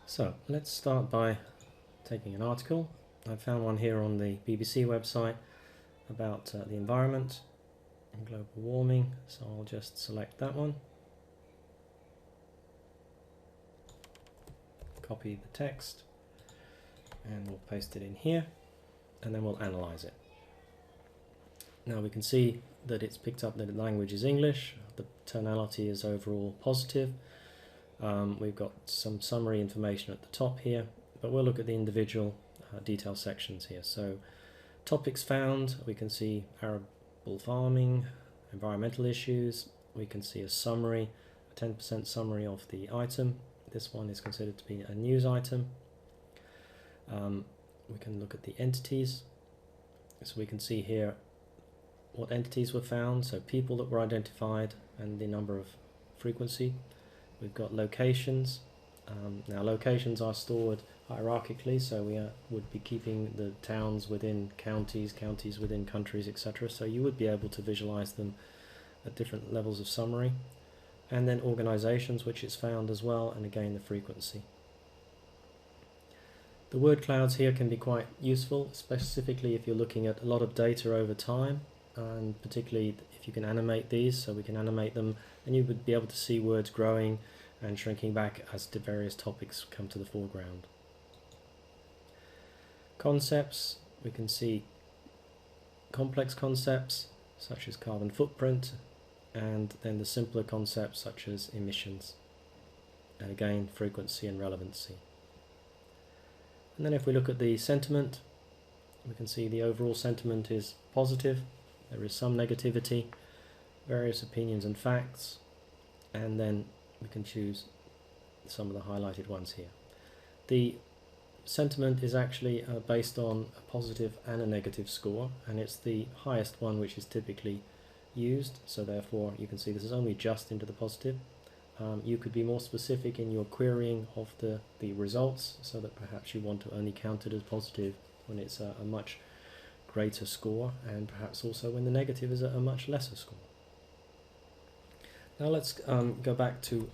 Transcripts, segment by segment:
So let's start by taking an article. I found one here on the BBC website about the environment and global warming, so I'll just select that one, copy the text, and we'll paste it in here, and then we'll analyze it. Now we can see that it's picked up that the language is English, the tonality is overall positive. We've got some summary information at the top here, but we'll look at the individual detail sections here. So topics found, we can see arable farming, environmental issues, we can see a summary, a 10% summary of the item. This one is considered to be a news item. We can look at the entities, so we can see here what entities were found, so people that were identified and the number of frequency. We've got locations. Now locations are stored hierarchically, so we would be keeping the towns within counties, counties within countries, etc. So you would be able to visualize them at different levels of summary. And then organizations, which is found as well, and again the frequency. The word clouds here can be quite useful, specifically if you're looking at a lot of data over time, and particularly if you can animate these, so we can animate them, and you would be able to see words growing and shrinking back as the various topics come to the foreground. Concepts, we can see complex concepts such as carbon footprint, and then the simpler concepts such as emissions, and again frequency and relevancy. And then if we look at the sentiment, we can see the overall sentiment is positive. There is some negativity, various opinions and facts, and then we can choose some of the highlighted ones here. The sentiment is actually based on a positive and a negative score, and it's the highest one which is typically used, so therefore you can see this is only just into the positive. You could be more specific in your querying of the results, so that perhaps you want to only count it as positive when it's a much greater score, and perhaps also when the negative is a much lesser score. Now let's go back to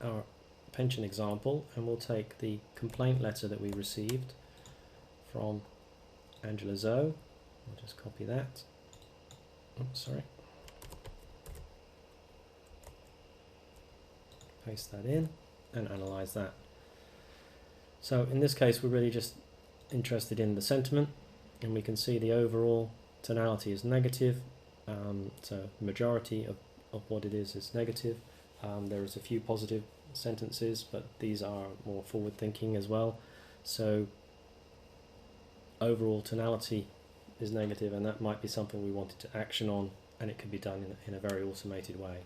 our pension example, and we'll take the complaint letter that we received from Angela Zoe. We'll just copy that. Oops, sorry. Paste that in and analyze that. So in this case we're really just interested in the sentiment, and we can see the overall tonality is negative, so the majority of what it is negative. There is a few positive sentences, but these are more forward-thinking as well. So overall tonality is negative, and that might be something we wanted to action on, and it can be done in a very automated way.